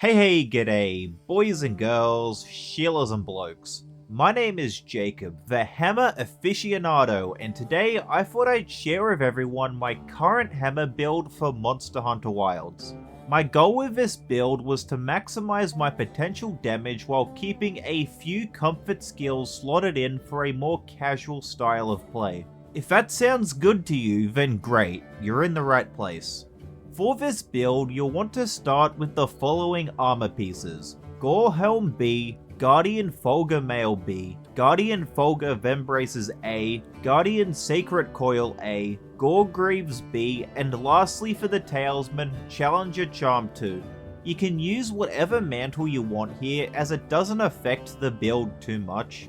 Hey, g'day, boys and girls, Sheilas and blokes. My name is Jacob, the Hammer Aficionado, and today I thought I'd share with everyone my current hammer build for Monster Hunter Wilds. My goal with this build was to maximize my potential damage while keeping a few comfort skills slotted in for a more casual style of play. If that sounds good to you, then great, you're in the right place. For this build, you'll want to start with the following armor pieces: Gorehelm B, Guardian Folger Mail B, Guardian Folger Vembraces A, Guardian Sacred Coil A, Goregreaves B, and lastly for the Talesman, Challenger Charm 2. You can use whatever mantle you want here as it doesn't affect the build too much.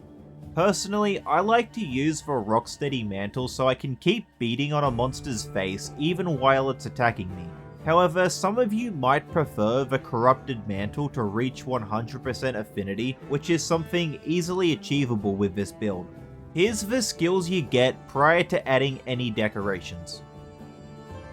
Personally, I like to use the Rocksteady mantle so I can keep beating on a monster's face even while it's attacking me. However, some of you might prefer the Corrupted mantle to reach 100% affinity, which is something easily achievable with this build. Here's the skills you get prior to adding any decorations.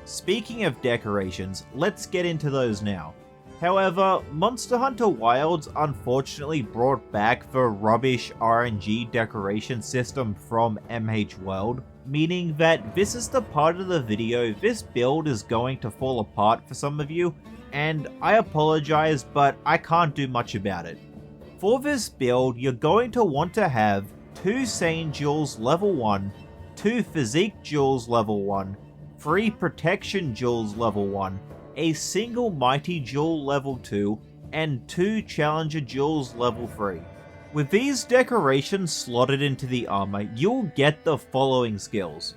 Speaking of decorations, let's get into those now. However, Monster Hunter Wilds unfortunately brought back the rubbish RNG decoration system from MH World, meaning that this is the part of the video this build is going to fall apart for some of you, and I apologize, but I can't do much about it. For this build, you're going to want to have 2 Sane Jewels level 1, 2 Physique Jewels level 1, 3 Protection Jewels level 1, a single Mighty Jewel level 2, and 2 Challenger Jewels level 3. With these decorations slotted into the armor, you'll get the following skills: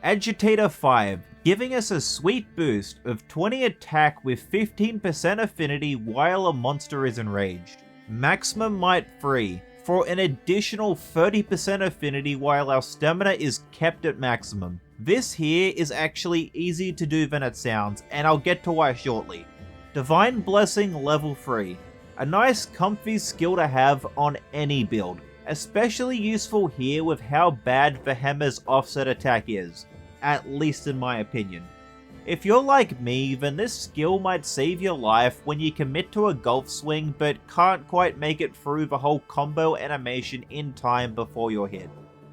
Agitator 5, giving us a sweet boost of 20 attack with 15% affinity while a monster is enraged. Maximum Might 3, for an additional 30% affinity while our stamina is kept at maximum. This here is actually easier to do than it sounds, and I'll get to why shortly. Divine Blessing level 3. A nice comfy skill to have on any build, especially useful here with how bad the hammer's offset attack is, at least in my opinion. If you're like me, then this skill might save your life when you commit to a golf swing but can't quite make it through the whole combo animation in time before you're hit.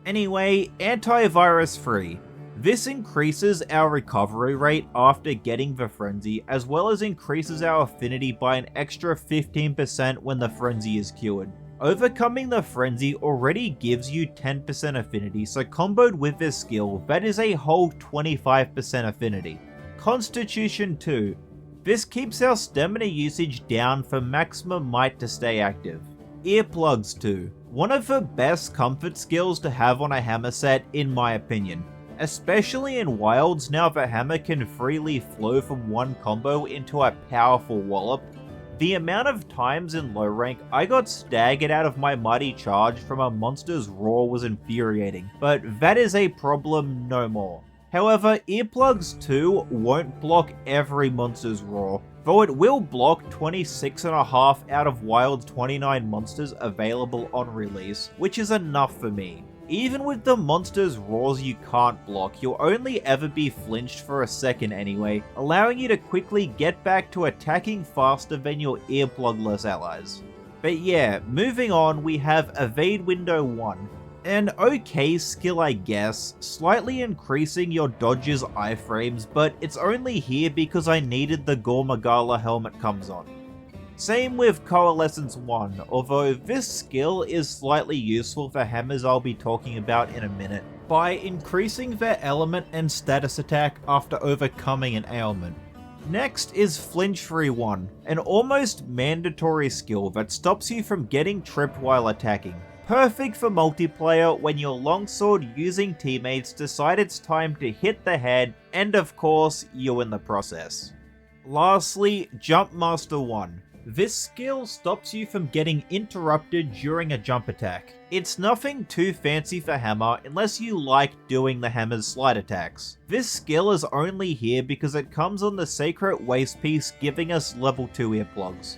Anyway, Antivirus 3. This increases our recovery rate after getting the frenzy, as well as increases our affinity by an extra 15% when the frenzy is cured. Overcoming the frenzy already gives you 10% affinity, so comboed with this skill, that is a whole 25% affinity. Constitution 2. This keeps our stamina usage down for maximum might to stay active. Earplugs 2. One of the best comfort skills to have on a hammer set in my opinion. Especially in Wilds now that hammer can freely flow from one combo into a powerful wallop. The amount of times in low rank I got staggered out of my mighty charge from a monster's roar was infuriating, but that is a problem no more. However, Earplugs 2 won't block every monster's roar, though it will block 26.5 out of Wild's 29 monsters available on release, which is enough for me. Even with the monster's roars you can't block, you'll only ever be flinched for a second anyway, allowing you to quickly get back to attacking faster than your earplugless allies. But yeah, moving on, we have Evade Window 1. An okay skill I guess, slightly increasing your dodge's iframes, but it's only here because I needed the Gormagala helmet comes on. Same with Coalescence 1, although this skill is slightly useful for hammers I'll be talking about in a minute, by increasing their element and status attack after overcoming an ailment. Next is Flinch Free 1, an almost mandatory skill that stops you from getting tripped while attacking. Perfect for multiplayer when your longsword using teammates decide it's time to hit the head, and of course, you in the process. Lastly, Jump Master 1. This skill stops you from getting interrupted during a jump attack. It's nothing too fancy for hammer unless you like doing the hammer's slide attacks. This skill is only here because it comes on the Sacred Waist piece, giving us level 2 earplugs.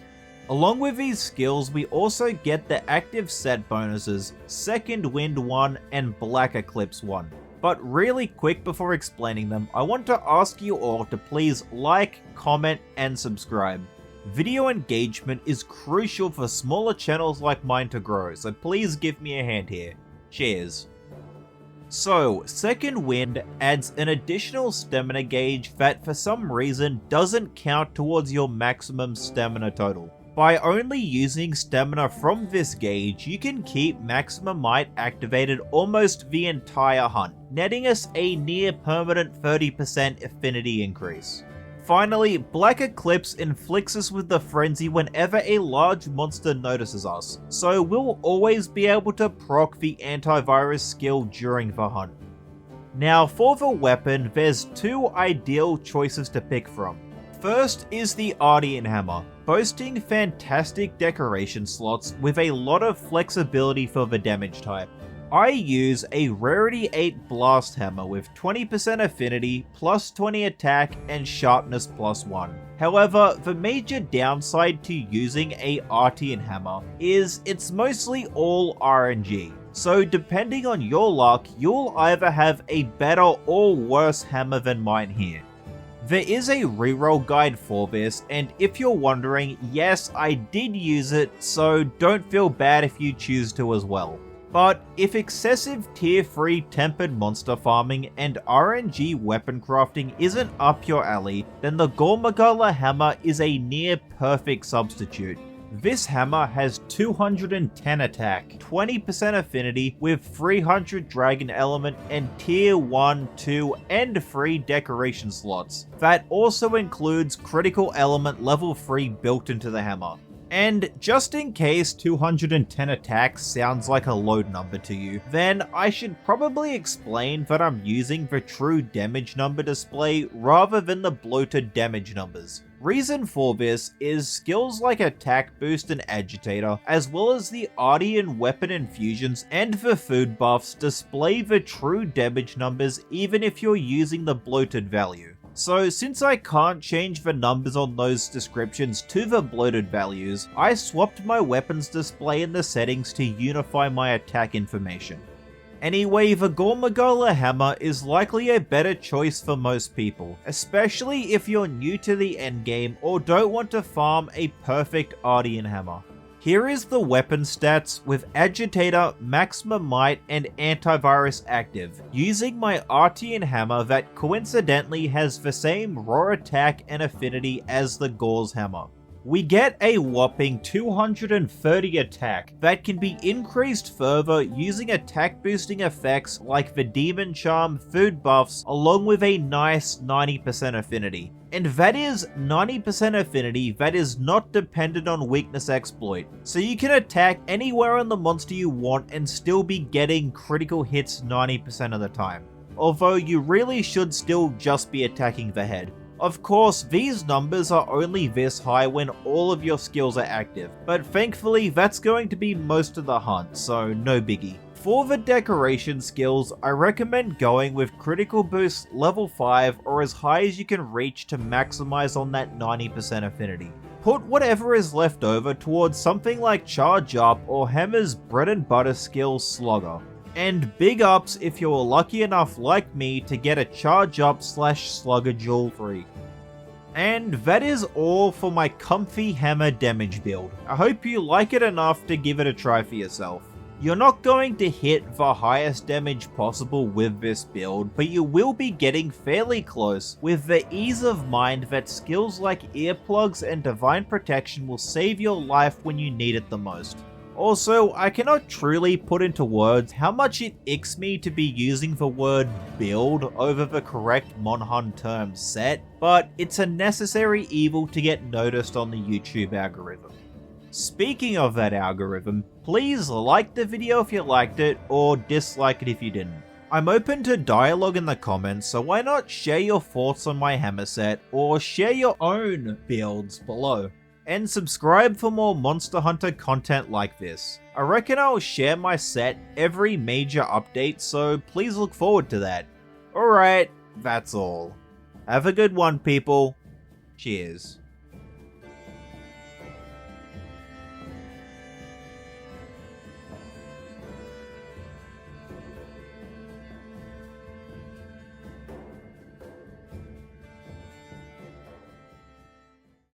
Along with these skills, we also get the active set bonuses, Second Wind 1 and Black Eclipse 1. But really quick before explaining them, I want to ask you all to please like, comment, and subscribe. Video engagement is crucial for smaller channels like mine to grow, so please give me a hand here. Cheers. So, Second Wind adds an additional stamina gauge that for some reason doesn't count towards your maximum stamina total. By only using stamina from this gauge, you can keep Maximum Might activated almost the entire hunt, netting us a near permanent 30% affinity increase. Finally, Black Eclipse inflicts us with the frenzy whenever a large monster notices us, so we'll always be able to proc the antivirus skill during the hunt. Now for the weapon, there's two ideal choices to pick from. First is the Artian hammer, boasting fantastic decoration slots with a lot of flexibility for the damage type. I use a Rarity 8 Blast Hammer with 20% affinity, plus 20 attack, and sharpness plus 1. However, the major downside to using a Artian hammer is it's mostly all RNG. So depending on your luck, you'll either have a better or worse hammer than mine here. There is a reroll guide for this, and if you're wondering, yes, I did use it, so don't feel bad if you choose to as well. But if excessive tier 3 tempered monster farming and RNG weapon crafting isn't up your alley, then the Gormagala hammer is a near perfect substitute. This hammer has 210 attack, 20% affinity with 300 dragon element and tier 1, 2 and 3 decoration slots. That also includes critical element level 3 built into the hammer. And just in case 210 attacks sounds like a low number to you, then I should probably explain that I'm using the true damage number display rather than the bloated damage numbers. Reason for this is skills like Attack Boost and Agitator, as well as the Artian weapon infusions and the food buffs display the true damage numbers even if you're using the bloated value. So since I can't change the numbers on those descriptions to the bloated values, I swapped my weapons display in the settings to unify my attack information. Anyway, the Gormagala hammer is likely a better choice for most people, especially if you're new to the endgame or don't want to farm a perfect Artian hammer. Here is the weapon stats with Agitator, Maximum Might, and Antivirus active, using my Artian hammer that coincidentally has the same raw attack and affinity as the Gor's hammer. We get a whopping 230 attack that can be increased further using attack boosting effects like the Demon Charm food buffs along with a nice 90% affinity. And that is 90% affinity that is not dependent on weakness exploit, so you can attack anywhere on the monster you want and still be getting critical hits 90% of the time. Although you really should still just be attacking the head. Of course, these numbers are only this high when all of your skills are active, but thankfully that's going to be most of the hunt, so no biggie. For the decoration skills, I recommend going with critical boost level 5 or as high as you can reach to maximize on that 90% affinity. Put whatever is left over towards something like Charge Up or Hammer's bread and butter skill Slugger. And big ups if you're lucky enough like me to get a Charge Up / Slugger Jewel free. And that is all for my comfy hammer damage build. I hope you like it enough to give it a try for yourself. You're not going to hit the highest damage possible with this build, but you will be getting fairly close with the ease of mind that skills like Earplugs and Divine Protection will save your life when you need it the most. Also, I cannot truly put into words how much it icks me to be using the word build over the correct Monhun term set, but it's a necessary evil to get noticed on the YouTube algorithm. Speaking of that algorithm, please like the video if you liked it, or dislike it if you didn't. I'm open to dialogue in the comments, so why not share your thoughts on my hammer set, or share your own builds below. And subscribe for more Monster Hunter content like this. I reckon I'll share my set every major update, so please look forward to that. Alright, that's all. Have a good one, people. Cheers.